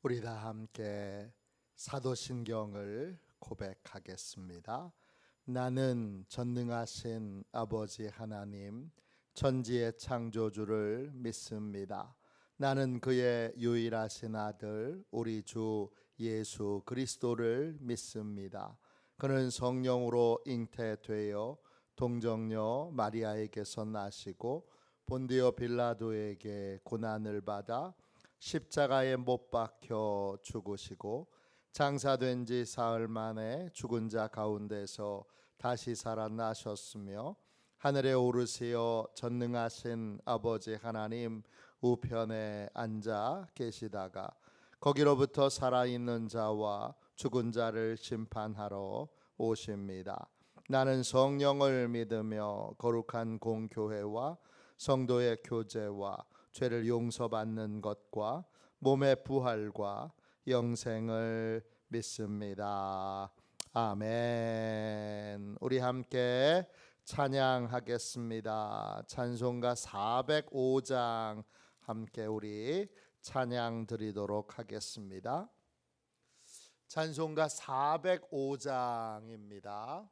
우리 다 함께 사도신경을 고백하겠습니다. 나는 전능하신 아버지 하나님, 천지의 창조주를 믿습니다. 나는 그의 유일하신 아들 우리 주 예수 그리스도를 믿습니다. 그는 성령으로 잉태되어 동정녀 마리아에게서 나시고 본디오 빌라도에게 고난을 받아 십자가에 못 박혀 죽으시고 장사된 지 사흘 만에 죽은 자 가운데서 다시 살아나셨으며 하늘에 오르시어 전능하신 아버지 하나님 우편에 앉아 계시다가 거기로부터 살아있는 자와 죽은 자를 심판하러 오십니다. 나는 성령을 믿으며 거룩한 공교회와 성도의 교제와 죄를 용서받는 것과 몸의 부활과 영생을 믿습니다. 아멘. 우리 함께 찬양하겠습니다. 찬송가 405장 함께 우리 찬양 드리도록 하겠습니다. 찬송가 405장입니다.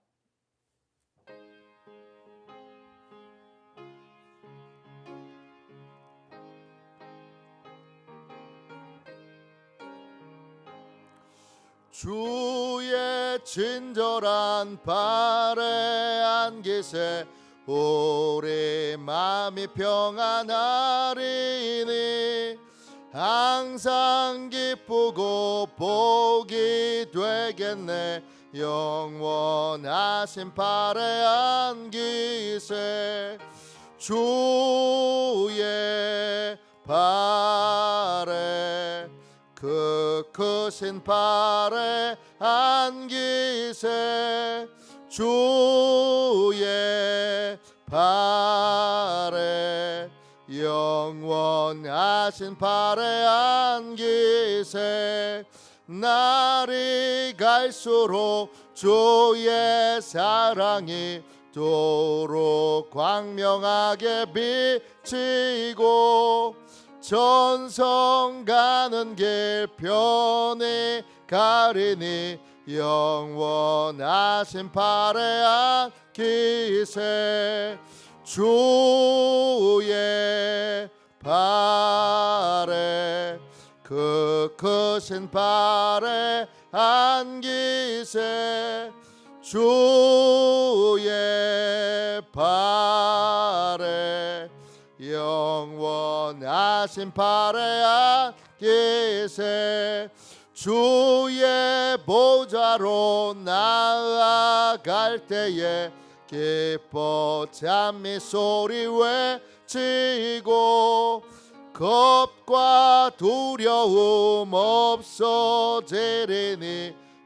주의 친절한 발에 안기세 우리 마음이 평안하리니 항상 기쁘고 복이 되겠네. 영원하신 발에 안기세 주의 발에 그 크신 발에 안기세 주의 발에 영원하신 발에 안기세 날이 갈수록 주의 사랑이 도로 광명하게 비치고 전성 가는 길 편히 가리니 영원하신 발에 안기세 주의 발에 그 크신 발에 안기세 주의 발에 영원하신 발에 안기세 주의 보좌로 나아갈 때에 기뻐 찬미 소리 외치고 겁과 두려움 없어지리니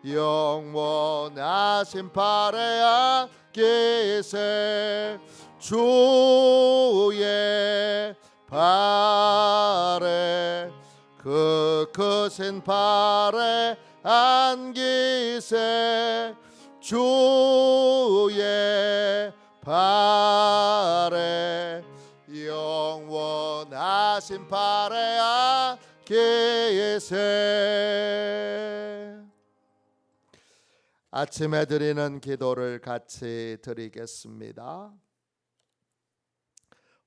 영원하신 발에 안기세 주의 발에 그 크신 발에 안기세 주의 발에 영원하신 발에 안기세. 아침에 드리는 기도를 같이 드리겠습니다.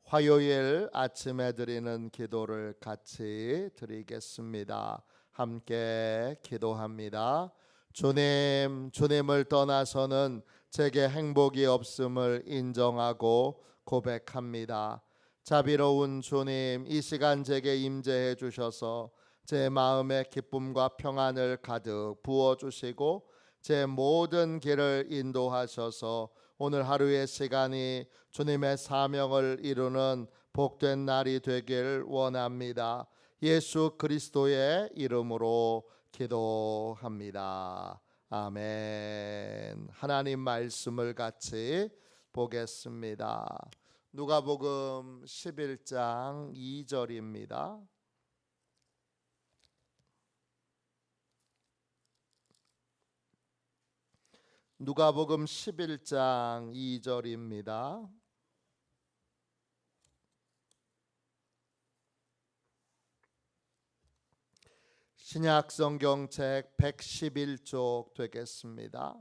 화요일 아침에 드리는 기도를 같이 드리겠습니다. 함께 기도합니다. 주님을 떠나서는 제게 행복이 없음을 인정하고 고백합니다. 자비로운 주님, 이 시간 제게 임재해 주셔서 제 마음에 기쁨과 평안을 가득 부어주시고 제 모든 길을 인도하셔서 오늘 하루의 시간이 주님의 사명을 이루는 복된 날이 되길 원합니다. 예수 그리스도의 이름으로 기도합니다. 아멘. 하나님 말씀을 같이 보겠습니다. 누가복음 11장 2절입니다. 누가복음 11장 2절입니다. 신약 성경책 111쪽 되겠습니다.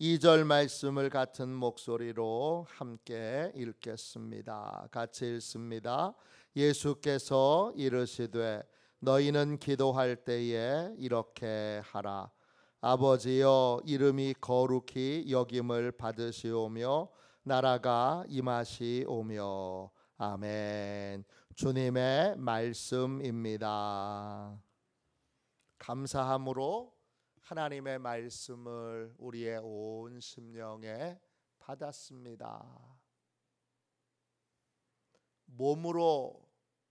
2절 말씀을 같은 목소리로 함께 읽겠습니다. 같이 읽습니다. 예수께서 이르시되 너희는 기도할 때에 이렇게 하라. 아버지여, 이름이 거룩히 여김을 받으시오며 나라가 임하시오며. 아멘. 주님의 말씀입니다. 감사함으로 하나님의 말씀을 우리의 온 심령에 받았습니다. 몸으로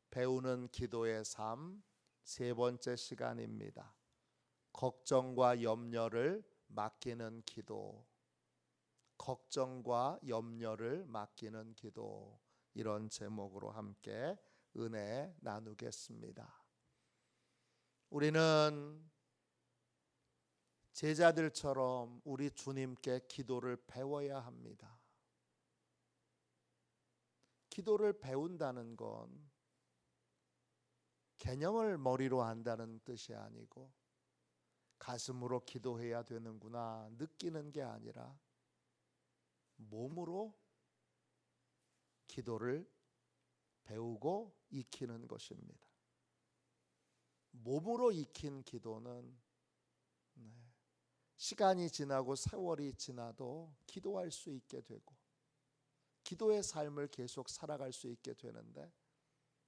배우는 기도의 삶, 세 번째 시간입니다. 걱정과 염려를 맡기는 기도. 걱정과 염려를 맡기는 기도. 이런 제목으로 함께 은혜 나누겠습니다. 우리는 제자들처럼 우리 주님께 기도를 배워야 합니다. 기도를 배운다는 건 개념을 머리로 안다는 뜻이 아니고 가슴으로 기도해야 되는구나 느끼는 게 아니라 몸으로 기도를 배우고 익히는 것입니다. 몸으로 익힌 기도는 시간이 지나고 세월이 지나도 기도할 수 있게 되고 기도의 삶을 계속 살아갈 수 있게 되는데,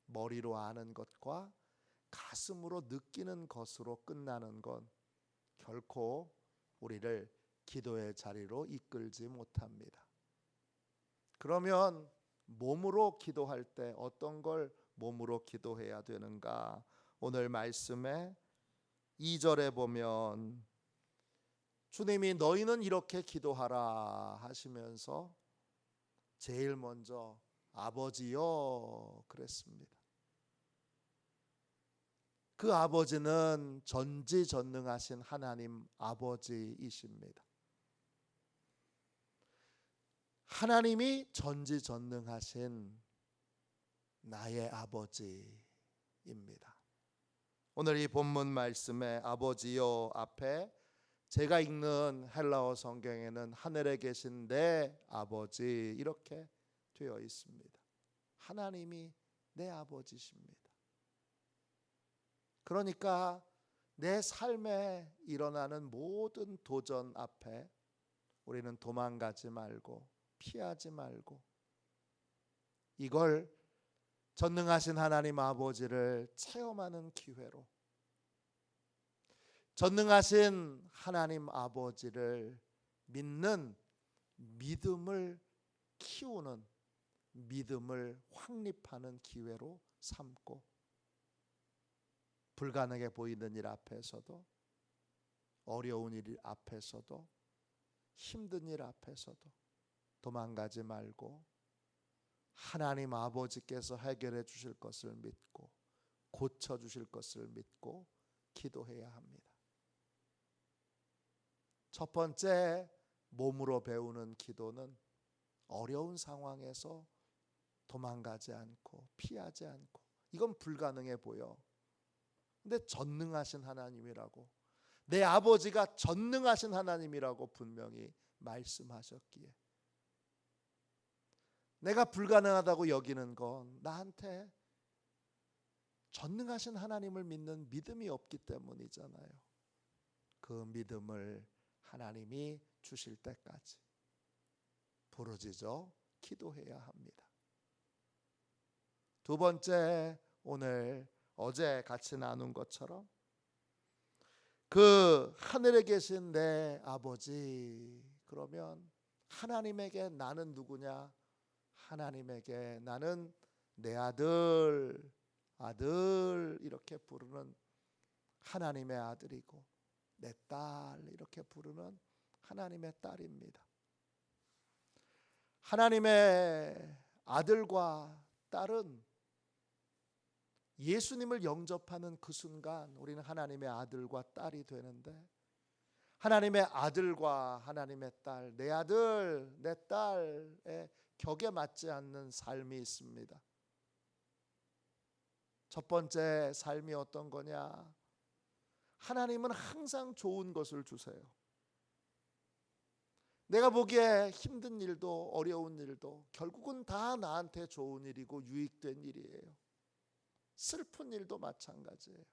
머리로 아는 것과 가슴으로 느끼는 것으로 끝나는 건 결코 우리를 기도의 자리로 이끌지 못합니다. 그러면 몸으로 기도할 때 어떤 걸 몸으로 기도해야 되는가? 오늘 말씀에 2절에 보면 주님이 너희는 이렇게 기도하라 하시면서 제일 먼저 아버지여 그랬습니다. 그 아버지는 전지전능하신 하나님 아버지이십니다. 하나님이 전지전능하신 나의 아버지입니다. 오늘 이 본문 말씀에 아버지여 앞에 제가 읽는 헬라어 성경에는 하늘에 계신 내 아버지 이렇게 되어 있습니다. 하나님이 내 아버지십니다. 그러니까 내 삶에 일어나는 모든 도전 앞에 우리는 도망가지 말고 피하지 말고 이걸 전능하신 하나님 아버지를 체험하는 기회로, 전능하신 하나님 아버지를 믿는 믿음을 키우는, 믿음을 확립하는 기회로 삼고, 불가능해 보이는 일 앞에서도, 어려운 일 앞에서도, 힘든 일 앞에서도 도망가지 말고 하나님 아버지께서 해결해 주실 것을 믿고 고쳐 주실 것을 믿고 기도해야 합니다. 첫 번째, 몸으로 배우는 기도는 어려운 상황에서 도망가지 않고 피하지 않고, 이건 불가능해 보여. 근데 전능하신 하나님이라고, 내 아버지가 전능하신 하나님이라고 분명히 말씀하셨기에 내가 불가능하다고 여기는 건 나한테 전능하신 하나님을 믿는 믿음이 없기 때문이잖아요. 그 믿음을 하나님이 주실 때까지 부르짖어 기도해야 합니다. 두 번째, 오늘 어제 같이 나눈 것처럼 그 하늘에 계신 내 아버지, 그러면 하나님에게 나는 누구냐? 하나님에게 나는 내 아들 이렇게 부르는 하나님의 아들이고, 내 딸 이렇게 부르는 하나님의 딸입니다. 하나님의 아들과 딸은 예수님을 영접하는 그 순간 우리는 하나님의 아들과 딸이 되는데, 하나님의 아들과 하나님의 딸, 내 아들 내 딸의 격에 맞지 않는 삶이 있습니다. 첫 번째 삶이 어떤 거냐? 하나님은 항상 좋은 것을 주세요. 내가 보기에 힘든 일도 어려운 일도 결국은 다 나한테 좋은 일이고 유익된 일이에요. 슬픈 일도 마찬가지예요.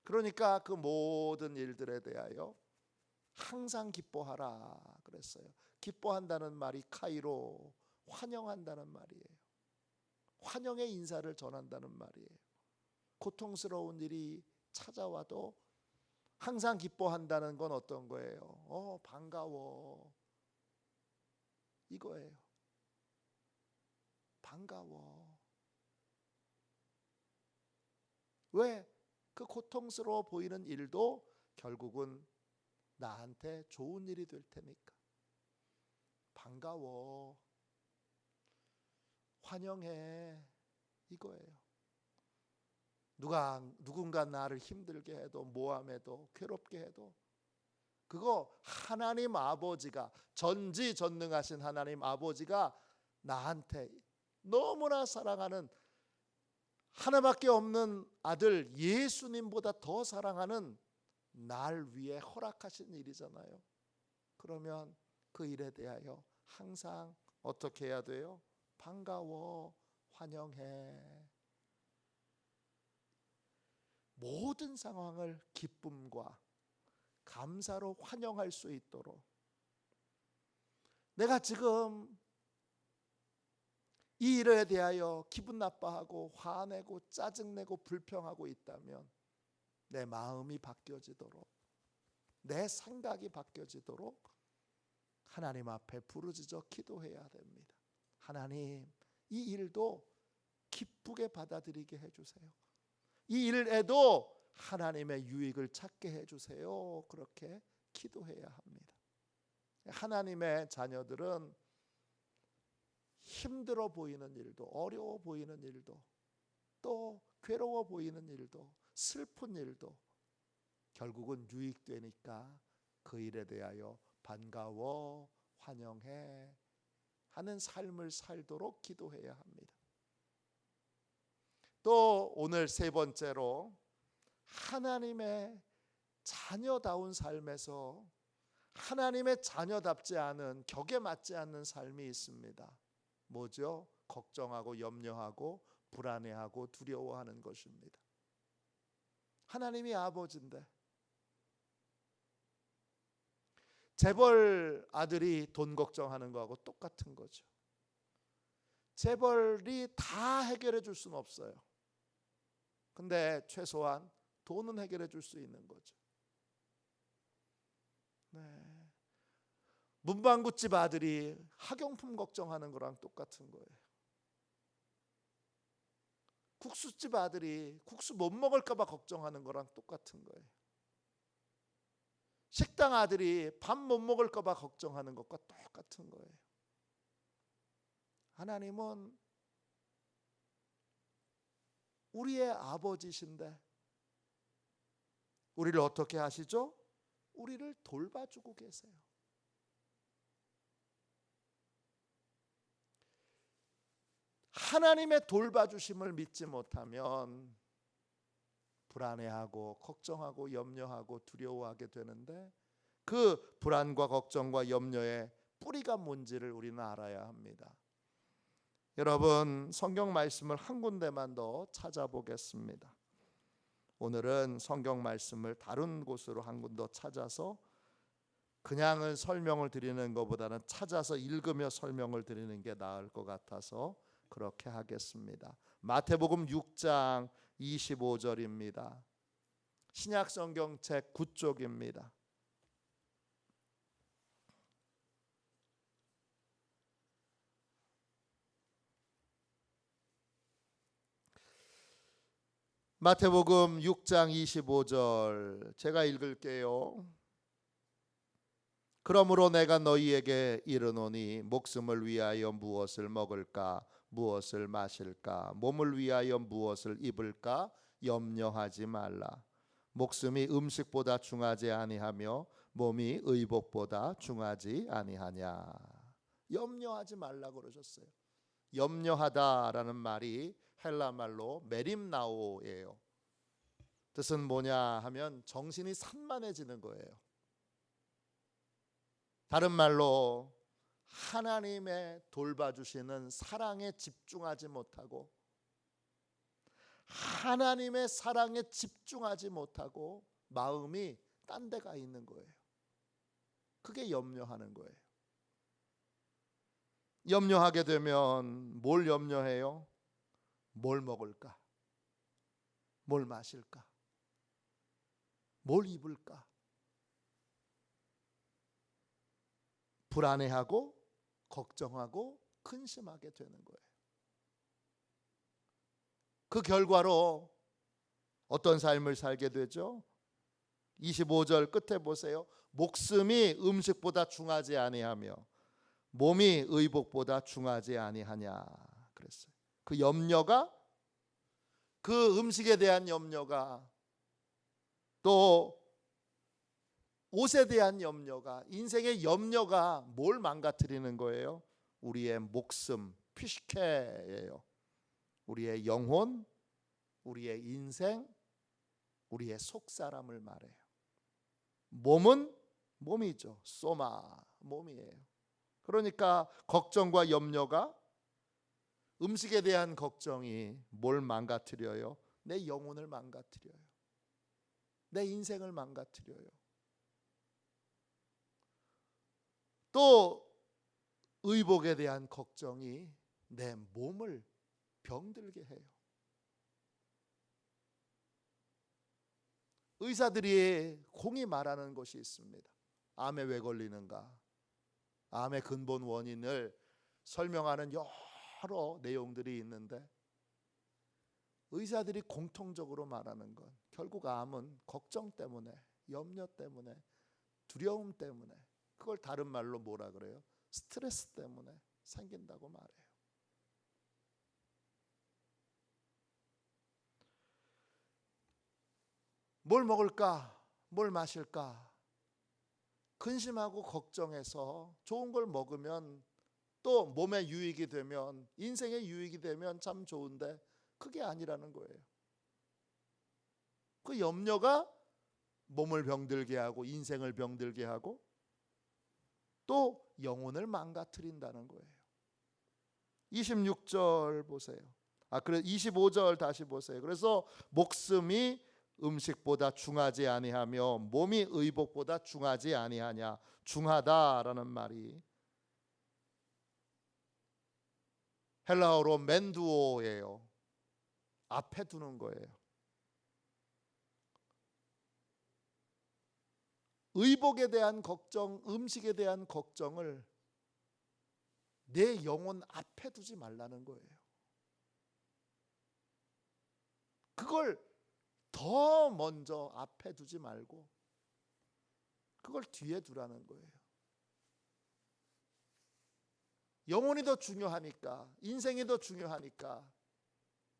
그러니까 그 모든 일들에 대하여 항상 기뻐하라 그랬어요. 기뻐한다는 말이 카이로, 환영한다는 말이에요. 환영의 인사를 전한다는 말이에요. 고통스러운 일이 찾아와도 항상 기뻐한다는 건 어떤 거예요? 반가워, 이거예요. 반가워. 왜? 그 고통스러워 보이는 일도 결국은 나한테 좋은 일이 될 테니까. 반가워, 환영해, 이거예요. 누군가 나를 힘들게 해도, 모함해도, 괴롭게 해도 그거 하나님 아버지가, 전지전능하신 하나님 아버지가 나한테 너무나 사랑하는, 하나밖에 없는 아들 예수님보다 더 사랑하는 날 위해 허락하신 일이잖아요. 그러면 그 일에 대하여 항상 어떻게 해야 돼요? 반가워, 환영해. 모든 상황을 기쁨과 감사로 환영할 수 있도록, 내가 지금 이 일에 대하여 기분 나빠하고 화내고 짜증내고 불평하고 있다면 내 마음이 바뀌어지도록, 내 생각이 바뀌어지도록 하나님 앞에 부르짖어 기도해야 됩니다. 하나님, 이 일도 기쁘게 받아들이게 해주세요. 이 일에도 하나님의 유익을 찾게 해주세요. 그렇게 기도해야 합니다. 하나님의 자녀들은 힘들어 보이는 일도, 어려워 보이는 일도, 또 괴로워 보이는 일도, 슬픈 일도 결국은 유익되니까 그 일에 대하여 반가워, 환영해 하는 삶을 살도록 기도해야 합니다. 또 오늘 세 번째로, 하나님의 자녀다운 삶에서 하나님의 자녀답지 않은, 격에 맞지 않는 삶이 있습니다. 뭐죠? 걱정하고 염려하고 불안해하고 두려워하는 것입니다. 하나님이 아버지인데, 재벌 아들이 돈 걱정하는 거하고 똑같은 거죠. 재벌이 다 해결해 줄 수는 없어요. 근데 최소한 돈은 해결해 줄 수 있는 거죠. 네. 문방구집 아들이 학용품 걱정하는 거랑 똑같은 거예요. 국수집 아들이 국수 못 먹을까 봐 걱정하는 거랑 똑같은 거예요. 식당 아들이 밥 못 먹을까 봐 걱정하는 것과 똑같은 거예요. 하나님은 우리의 아버지신데 우리를 어떻게 하시죠? 우리를 돌봐주고 계세요. 하나님의 돌봐주심을 믿지 못하면 불안해하고 걱정하고 염려하고 두려워하게 되는데, 그 불안과 걱정과 염려의 뿌리가 뭔지를 우리는 알아야 합니다. 여러분, 성경 말씀을 한 군데만 더 찾아보겠습니다. 오늘은 성경 말씀을 다른 곳으로 한 군데 더 찾아서, 그냥은 설명을 드리는 것보다는 찾아서 읽으며 설명을 드리는 게 나을 것 같아서 그렇게 하겠습니다. 마태복음 6장 25절입니다. 신약 성경책 9쪽입니다. 마태복음 6장 25절 제가 읽을게요. 그러므로 내가 너희에게 이르노니 목숨을 위하여 무엇을 먹을까, 무엇을 마실까, 몸을 위하여 무엇을 입을까 염려하지 말라. 목숨이 음식보다 중하지 아니하며 몸이 의복보다 중하지 아니하냐. 염려하지 말라고 그러셨어요. 염려하다라는 말이 헬라 말로 메림나오예요. 뜻은 뭐냐 하면 정신이 산만해지는 거예요. 다른 말로 하나님의 돌봐주시는 사랑에 집중하지 못하고, 하나님의 사랑에 집중하지 못하고 마음이 딴 데가 있는 거예요. 그게 염려하는 거예요. 염려하게 되면 뭘 염려해요? 뭘 먹을까? 뭘 마실까? 뭘 입을까? 불안해하고 걱정하고 근심하게 되는 거예요. 그 결과로 어떤 삶을 살게 되죠? 25절 끝에 보세요. 목숨이 음식보다 중하지 아니하며 몸이 의복보다 중하지 아니하냐 그랬어요. 그 염려가, 그 음식에 대한 염려가, 또 옷에 대한 염려가, 인생의 염려가 뭘 망가뜨리는 거예요? 우리의 목숨, 피시케예요. 우리의 영혼, 우리의 인생, 우리의 속사람을 말해요. 몸은 몸이죠. 소마, 몸이에요. 그러니까 걱정과 염려가, 음식에 대한 걱정이 뭘 망가뜨려요? 내 영혼을 망가뜨려요. 내 인생을 망가뜨려요. 또 의복에 대한 걱정이 내 몸을 병들게 해요. 의사들이 공히 말하는 것이 있습니다. 암에 왜 걸리는가? 암의 근본 원인을 설명하는 여러 내용들이 있는데, 의사들이 공통적으로 말하는 건 결국 암은 걱정 때문에, 염려 때문에, 두려움 때문에, 그걸 다른 말로 뭐라 그래요? 스트레스 때문에 생긴다고 말해요. 뭘 먹을까? 뭘 마실까? 근심하고 걱정해서 좋은 걸 먹으면, 또 몸에 유익이 되면, 인생에 유익이 되면 참 좋은데 그게 아니라는 거예요. 그 염려가 몸을 병들게 하고 인생을 병들게 하고 또 영혼을 망가뜨린다는 거예요. 26절 보세요. 그래 25절 다시 보세요. 그래서 목숨이 음식보다 중하지 아니하며 몸이 의복보다 중하지 아니하냐. 중하다라는 말이 헬라어로 멘두오예요. 앞에 두는 거예요. 의복에 대한 걱정, 음식에 대한 걱정을 내 영혼 앞에 두지 말라는 거예요. 그걸 더 먼저 앞에 두지 말고 그걸 뒤에 두라는 거예요. 영혼이 더 중요하니까, 인생이 더 중요하니까,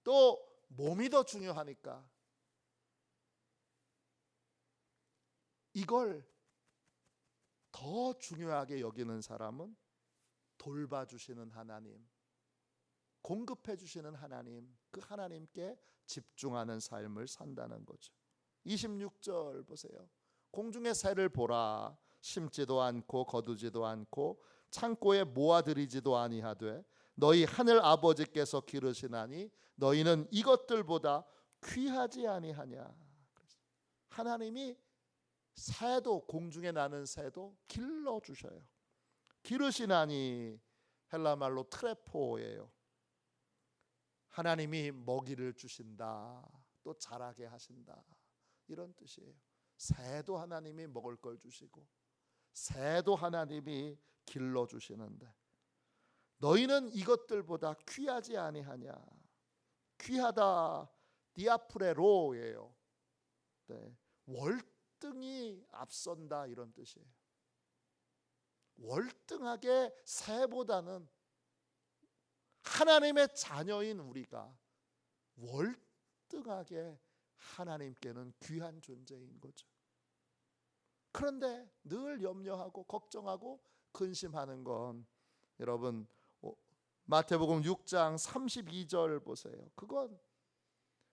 또 몸이 더 중요하니까 이걸 더 중요하게 여기는 사람은 돌봐주시는 하나님, 공급해주시는 하나님, 그 하나님께 집중하는 삶을 산다는 거죠. 26절 보세요. 공중의 새를 보라. 심지도 않고 거두지도 않고 창고에 모아들이지도 아니하되 너희 하늘 아버지께서 기르시나니 너희는 이것들보다 귀하지 아니하냐. 하나님이 새도, 공중에 나는 새도 길러주셔요. 기르시나니 헬라 말로 트레포예요. 하나님이 먹이를 주신다, 또 자라게 하신다, 이런 뜻이에요. 새도 하나님이 먹을 걸 주시고 새도 하나님이 길러주시는데 너희는 이것들보다 귀하지 아니하냐. 귀하다, 디아프레로예요. 네, 월등히 앞선다, 이런 뜻이에요. 월등하게 새보다는 하나님의 자녀인 우리가 월등하게 하나님께는 귀한 존재인 거죠. 그런데 늘 염려하고 걱정하고 근심하는 건 여러분 마태복음 6장 32절 보세요. 그건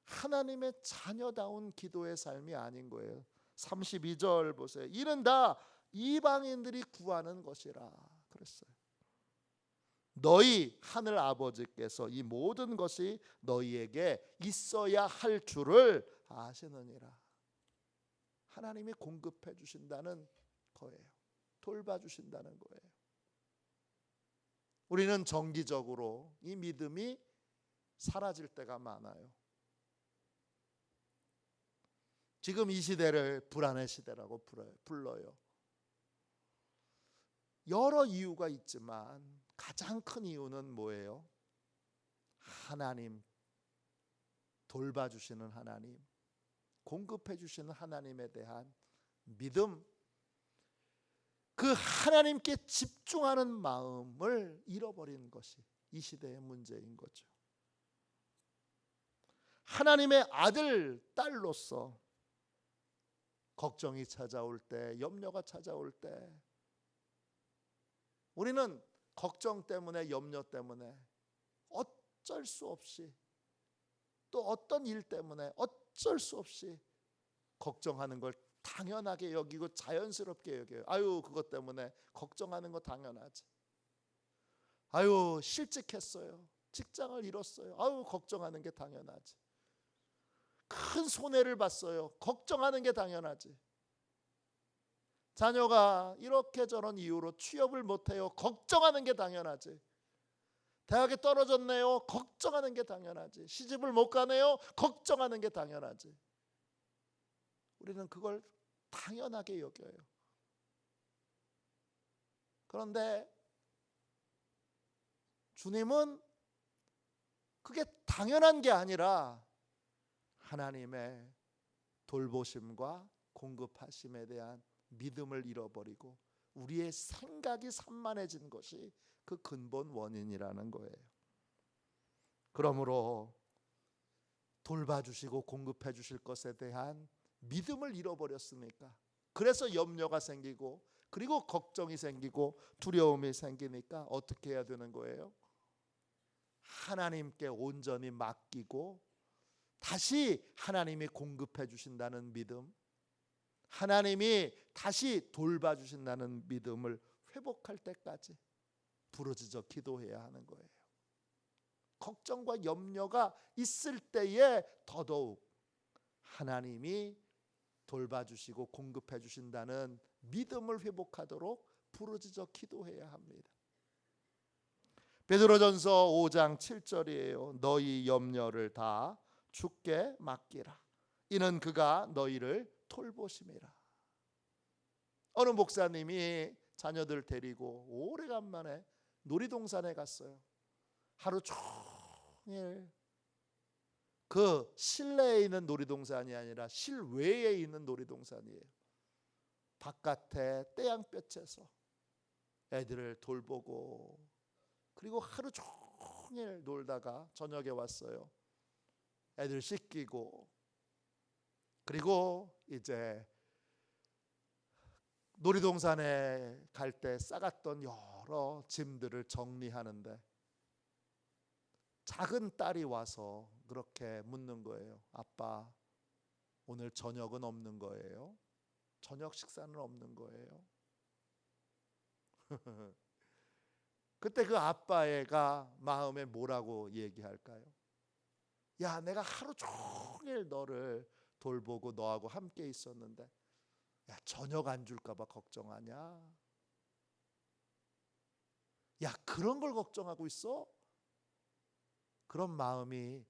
하나님의 자녀다운 기도의 삶이 아닌 거예요. 32절 보세요. 이는 다 이방인들이 구하는 것이라 그랬어요. 너희 하늘 아버지께서 이 모든 것이 너희에게 있어야 할 줄을 아시느니라. 하나님이 공급해 주신다는 거예요. 돌봐 주신다는 거예요. 우리는 정기적으로 이 믿음이 사라질 때가 많아요. 지금 이 시대를 불안의 시대라고 불러요. 여러 이유가 있지만 가장 큰 이유는 뭐예요? 하나님, 돌봐주시는 하나님, 공급해주시는 하나님에 대한 믿음, 그 하나님께 집중하는 마음을 잃어버린 것이 이 시대의 문제인 거죠. 하나님의 아들, 딸로서 걱정이 찾아올 때, 염려가 찾아올 때 우리는 걱정 때문에, 염려 때문에 어쩔 수 없이, 또 어떤 일 때문에 어쩔 수 없이 걱정하는 걸 당연하게 여기고 자연스럽게 여겨요. 아유, 그것 때문에 걱정하는 거 당연하지. 아유, 실직했어요. 직장을 잃었어요. 아유, 걱정하는 게 당연하지. 큰 손해를 봤어요. 걱정하는 게 당연하지. 자녀가 이렇게 저런 이유로 취업을 못해요. 걱정하는 게 당연하지. 대학에 떨어졌네요. 걱정하는 게 당연하지. 시집을 못 가네요. 걱정하는 게 당연하지. 우리는 그걸 당연하게 여겨요. 그런데 주님은 그게 당연한 게 아니라 하나님의 돌보심과 공급하심에 대한 믿음을 잃어버리고 우리의 생각이 산만해진 것이 그 근본 원인이라는 거예요. 그러므로 돌봐주시고 공급해 주실 것에 대한 믿음을 잃어버렸으니까, 그래서 염려가 생기고, 그리고 걱정이 생기고 두려움이 생기니까 어떻게 해야 되는 거예요? 하나님께 온전히 맡기고 다시 하나님이 공급해 주신다는 믿음, 하나님이 다시 돌봐 주신다는 믿음을 회복할 때까지 부르짖어 기도해야 하는 거예요. 걱정과 염려가 있을 때에 더더욱 하나님이 돌봐주시고 공급해 주신다는 믿음을 회복하도록 부르짖어 기도해야 합니다. 베드로전서 5장 7절이에요. 너희 염려를 다 주께 맡기라. 이는 그가 너희를 돌보심이라. 어느 목사님이 자녀들 데리고 오래간만에 놀이동산에 갔어요. 하루 종일 그 실내에 있는 놀이동산이 아니라 실외에 있는 놀이동산이에요. 바깥에 태양볕에서 애들을 돌보고, 그리고 하루 종일 놀다가 저녁에 왔어요. 애들 씻기고, 그리고 이제 놀이동산에 갈 때 싸갔던 여러 짐들을 정리하는데 작은 딸이 와서 그렇게 묻는 거예요. 아빠, 오늘 저녁은 없는 거예요? 저녁 식사는 없는 거예요? 그때 그 아빠애가 마음에 뭐라고 얘기할까요? 야, 내가 하루 종일 너를 돌보고 너하고 함께 있었는데, 야, 저녁 안 줄까 봐 걱정하냐? 야, 그런 걸 걱정하고 있어? 그런 마음이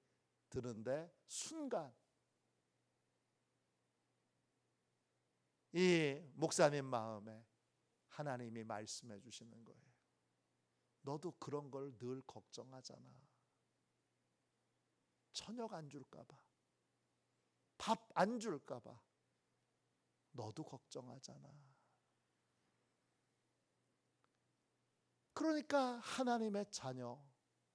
드는데 순간 이 목사님 마음에 하나님이 말씀해 주시는 거예요. 너도 그런 걸 늘 걱정하잖아. 저녁 안 줄까 봐, 밥 안 줄까 봐 너도 걱정하잖아. 그러니까 하나님의 자녀,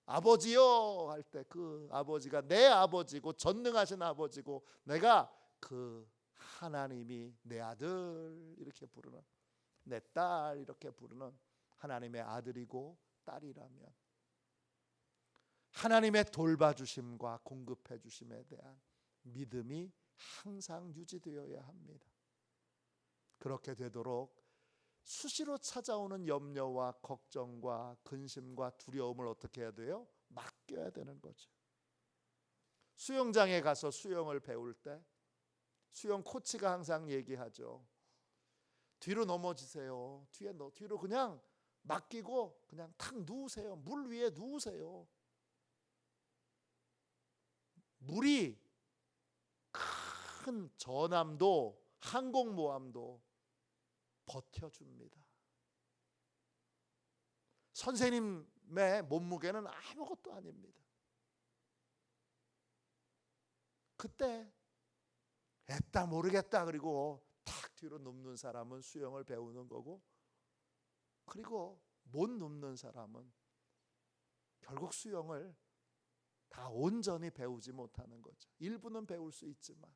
아버지요 할 때 그 아버지가 내 아버지고 전능하신 아버지고, 내가 그 하나님이 내 아들 이렇게 부르는, 내 딸 이렇게 부르는 하나님의 아들이고 딸이라면 하나님의 돌봐주심과 공급해 주심에 대한 믿음이 항상 유지되어야 합니다. 그렇게 되도록 수시로 찾아오는 염려와 걱정과 근심과 두려움을 어떻게 해야 돼요? 맡겨야 되는 거죠. 수영장에 가서 수영을 배울 때 수영 코치가 항상 얘기하죠. 뒤로 넘어지세요. 뒤로 그냥 맡기고 그냥 탁 누우세요. 물 위에 누우세요. 물이 큰 전함도 항공모함도 버텨줍니다. 선생님의 몸무게는 아무것도 아닙니다. 그때 했다 모르겠다 그리고 탁 뒤로 눕는 사람은 수영을 배우는 거고, 그리고 못 눕는 사람은 결국 수영을 다 온전히 배우지 못하는 거죠. 일부는 배울 수 있지만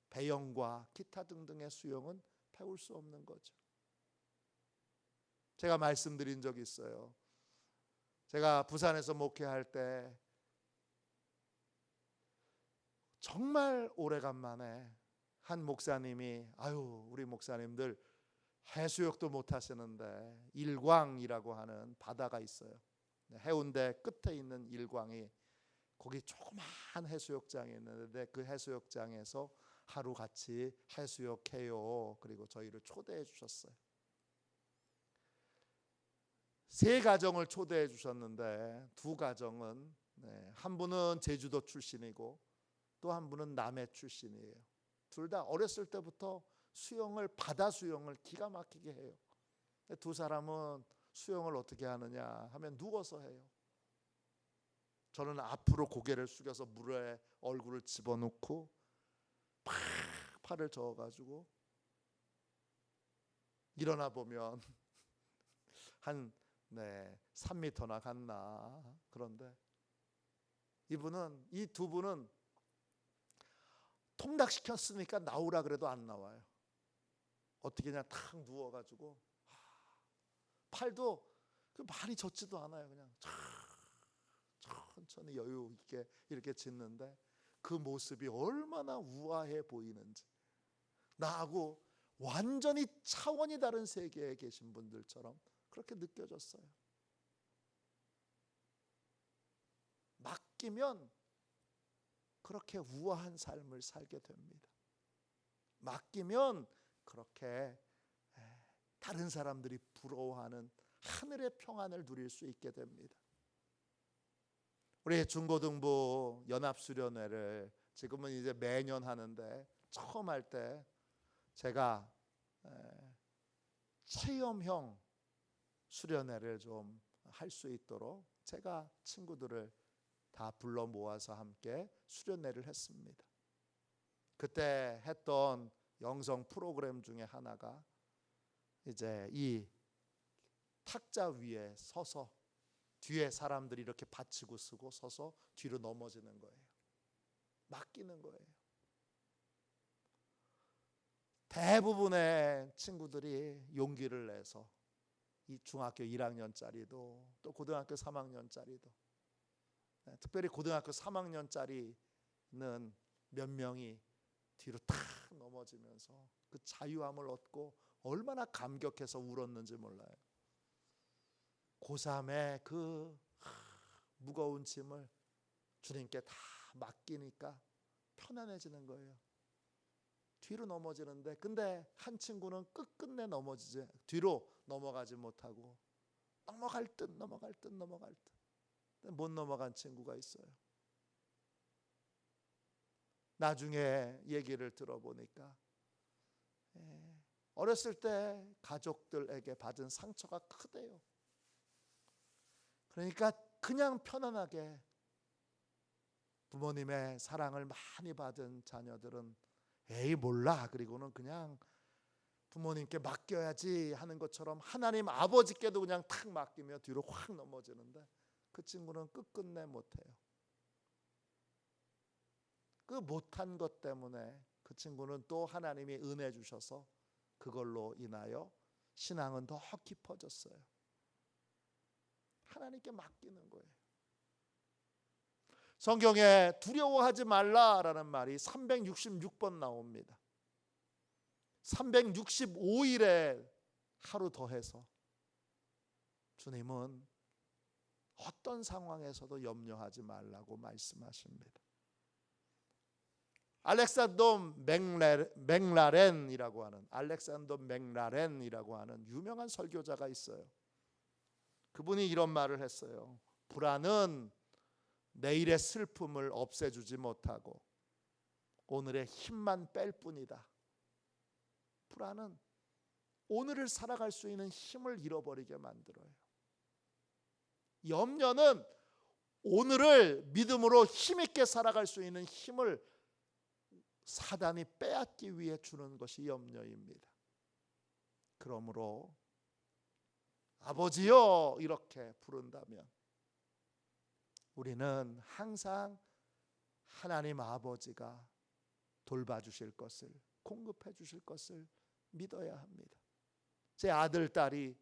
배영과 기타 등등의 수영은 배울 수 없는 거죠. 제가 말씀드린 적이 있어요. 제가 부산에서 목회할 때 정말 오래간만에 한 목사님이, 우리 목사님들 해수욕도 못 하시는데 일광이라고 하는 바다가 있어요. 해운대 끝에 있는 일광이, 거기 조그마한 해수욕장이 있는데 그 해수욕장에서 하루 같이 해수욕해요. 그리고 저희를 초대해 주셨어요. 3가정을 초대해 주셨는데 2가정은 한 분은 제주도 출신이고 또 한 분은 남해 출신이에요. 둘 다 어렸을 때부터 바다 수영을 기가 막히게 해요. 2 사람은 수영을 어떻게 하느냐 하면 누워서 해요. 저는 앞으로 고개를 숙여서 물에 얼굴을 집어넣고 팔을 저어가지고 일어나 보면 한 3m나 갔나. 그런데 이 2분은 통닭시켰으니까 나오라 그래도 안 나와요. 어떻게 그냥 탁 누워가지고 팔도 많이 젖지도 않아요. 그냥 천천히 여유 있게 이렇게 짖는데 그 모습이 얼마나 우아해 보이는지, 나하고 완전히 차원이 다른 세계에 계신 분들처럼 그렇게 느껴졌어요. 맡기면 그렇게 우아한 삶을 살게 됩니다. 맡기면 그렇게 다른 사람들이 부러워하는 하늘의 평안을 누릴 수 있게 됩니다. 우리 중고등부 연합수련회를 지금은 이제 매년 하는데, 처음 할 때 제가 체험형 수련회를 좀 할 수 있도록 제가 친구들을 다 불러 모아서 함께 수련회를 했습니다. 그때 했던 영성 프로그램 중에 하나가 이제 이 탁자 위에 서서 뒤에 사람들이 이렇게 받치고 쓰고 서서 뒤로 넘어지는 거예요. 맡기는 거예요. 대부분의 친구들이 용기를 내서 이 중학교 1학년짜리도 또 고등학교 3학년짜리도, 특별히 고등학교 3학년짜리는 몇 명이 뒤로 탁 넘어지면서 그 자유함을 얻고 얼마나 감격해서 울었는지 몰라요. 고3의 그 무거운 짐을 주님께 다 맡기니까 편안해지는 거예요. 뒤로 넘어지는데, 근데 한 친구는 끝끝내 뒤로 넘어가지 못하고 넘어갈 듯 못 넘어간 친구가 있어요. 나중에 얘기를 들어보니까 어렸을 때 가족들에게 받은 상처가 크대요. 그러니까 그냥 편안하게 부모님의 사랑을 많이 받은 자녀들은 에이 몰라, 그리고는 그냥 부모님께 맡겨야지 하는 것처럼 하나님 아버지께도 그냥 탁 맡기며 뒤로 확 넘어지는데, 그 친구는 끝끝내 못해요. 그 못한 것 때문에 그 친구는 또 하나님이 은혜 주셔서 그걸로 인하여 신앙은 더 깊어졌어요. 하나님께 맡기는 거예요. 성경에 두려워하지 말라라는 말이 366번 나옵니다. 365일에 하루 더해서 주님은 어떤 상황에서도 염려하지 말라고 말씀하십니다. 알렉산더 맥라렌이라고 하는 유명한 설교자가 있어요. 그분이 이런 말을 했어요. 불안은 내일의 슬픔을 없애주지 못하고 오늘의 힘만 뺄 뿐이다. 불안은 오늘을 살아갈 수 있는 힘을 잃어버리게 만들어요. 염려는 오늘을 믿음으로 힘있게 살아갈 수 있는 힘을 사단이 빼앗기 위해 주는 것이 염려입니다. 그러므로 아버지여 이렇게 부른다면 우리는 항상 하나님 아버지가 돌봐주실 것을, 공급해 주실 것을 믿어야 합니다. 제 아들, 딸이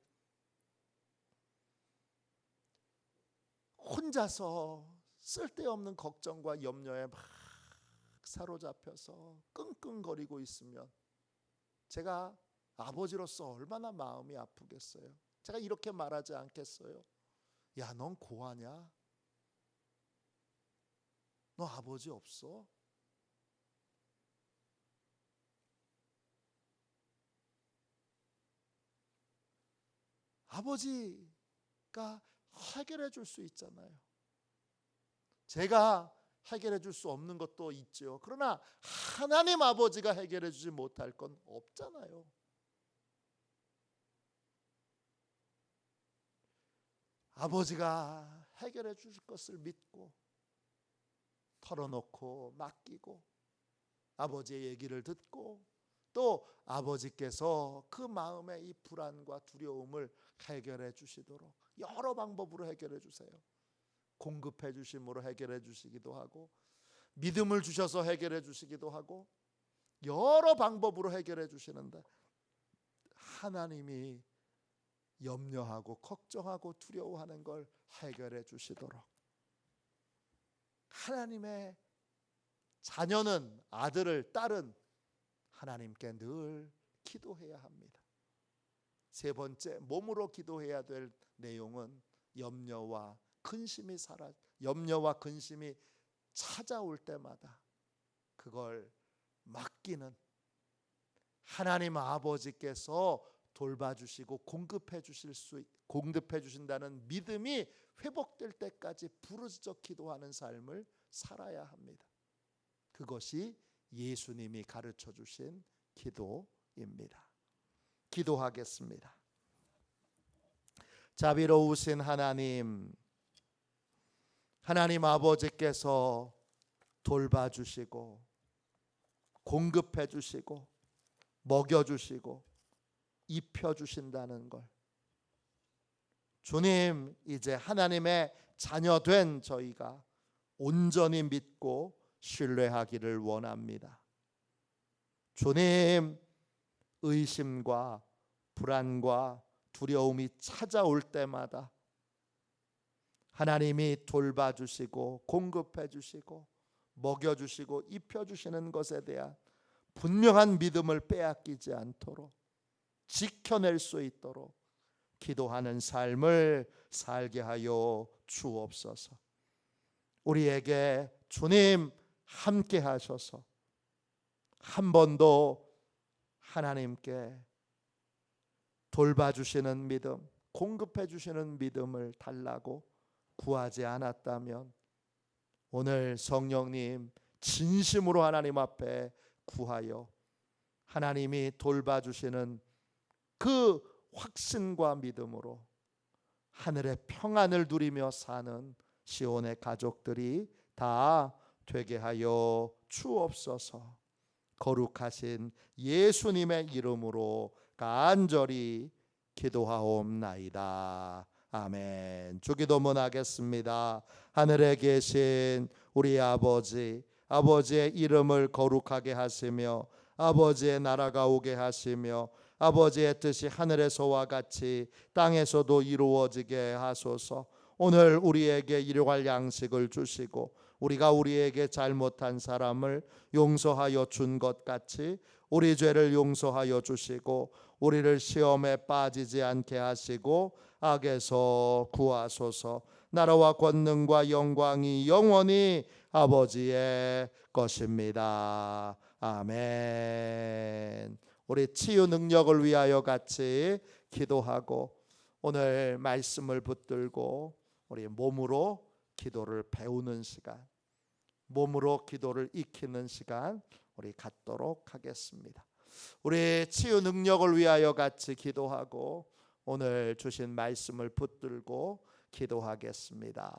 혼자서 쓸데없는 걱정과 염려에 막 사로잡혀서 끙끙거리고 있으면 제가 아버지로서 얼마나 마음이 아프겠어요. 제가 이렇게 말하지 않겠어요. 야, 넌 고아냐? 너 아버지 없어? 아버지가 해결해 줄 수 있잖아요. 제가 해결해 줄 수 없는 것도 있죠. 그러나 하나님 아버지가 해결해 주지 못할 건 없잖아요. 아버지가 해결해 주실 것을 믿고 털어놓고 맡기고 아버지의 얘기를 듣고 또 아버지께서 그 마음의 이 불안과 두려움을 해결해 주시도록 여러 방법으로 해결해 주세요. 공급해 주심으로 해결해 주시기도 하고 믿음을 주셔서 해결해 주시기도 하고 여러 방법으로 해결해 주시는데 하나님이 염려하고 걱정하고 두려워하는 걸 해결해 주시도록 하나님의 자녀는, 아들을, 딸은 하나님께 늘 기도해야 합니다. 세 번째, 몸으로 기도해야 될 내용은 염려와 근심이 찾아올 때마다 그걸 맡기는 하나님 아버지께서 돌봐주시고 공급해 주신다는 믿음이 회복될 때까지 부르짖어 기도하는 삶을 살아야 합니다. 그것이 예수님이 가르쳐 주신 기도입니다. 기도하겠습니다. 자비로우신 하나님 아버지께서 돌봐주시고 공급해주시고 먹여주시고 입혀주신다는 걸 주님, 이제 하나님의 자녀된 저희가 온전히 믿고 신뢰하기를 원합니다. 주님, 의심과 불안과 두려움이 찾아올 때마다 하나님이 돌봐주시고 공급해주시고 먹여주시고 입혀주시는 것에 대한 분명한 믿음을 빼앗기지 않도록 지켜낼 수 있도록 기도하는 삶을 살게 하여 주옵소서. 우리에게 주님 함께 하셔서 한 번도 하나님께 돌봐주시는 믿음, 공급해주시는 믿음을 달라고 구하지 않았다면 오늘 성령님 진심으로 하나님 앞에 구하여 하나님이 돌봐주시는 그 확신과 믿음으로 하늘의 평안을 누리며 사는 시온의 가족들이 다 되게 하여 주옵소서. 거룩하신 예수님의 이름으로 간절히 기도하옵나이다. 아멘. 주기도문 하겠습니다. 하늘에 계신 우리 아버지, 아버지의 이름을 거룩하게 하시며 아버지의 나라가 오게 하시며 아버지의 뜻이 하늘에서와 같이 땅에서도 이루어지게 하소서. 오늘 우리에게 일용할 양식을 주시고 우리가 우리에게 잘못한 사람을 용서하여 준 것 같이 우리 죄를 용서하여 주시고 우리를 시험에 빠지지 않게 하시고 악에서 구하소서. 나라와 권능과 영광이 영원히 아버지의 것입니다. 아멘. 우리 치유 능력을 위하여 같이 기도하고 오늘 말씀을 붙들고 우리 몸으로 기도를 배우는 시간, 몸으로 기도를 익히는 시간 우리 갖도록 하겠습니다. 우리 치유 능력을 위하여 같이 기도하고 오늘 주신 말씀을 붙들고 기도하겠습니다.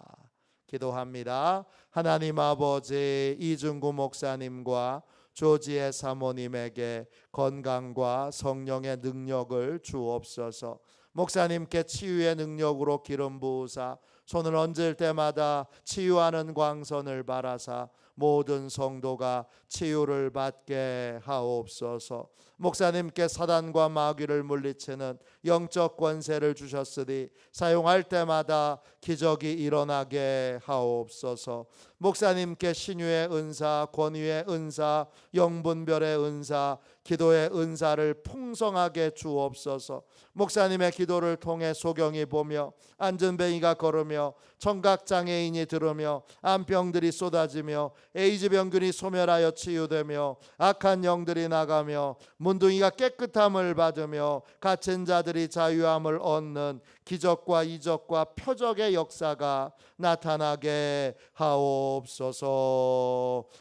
기도합니다. 하나님 아버지, 이중구 목사님과 조지의 사모님에게 건강과 성령의 능력을 주옵소서. 목사님께 치유의 능력으로 기름 부으사 손을 얹을 때마다 치유하는 광선을 바라사 모든 성도가 치유를 받게 하옵소서. 목사님께 사단과 마귀를 물리치는 영적 권세를 주셨으니 사용할 때마다 기적이 일어나게 하옵소서. 목사님께 신유의 은사, 권위의 은사, 영분별의 은사, 기도의 은사를 풍성하게 주옵소서. 목사님의 기도를 통해 소경이 보며 안전뱅이가 걸으며 청각장애인이 들으며 암병들이 쏟아지며 에이즈 병균이 소멸하여 치유되며 악한 영들이 나가며 문둥이가 깨끗함을 받으며 갇힌 자들이 자유함을 얻는 기적과 이적과 표적의 역사가 나타나게 하옵소서.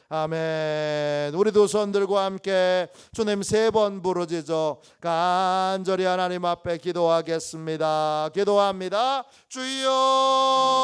아멘. 우리도 손 들고 함께 주님 3번 부르짖어 간절히 하나님 앞에 기도하겠습니다. 기도합니다. 주여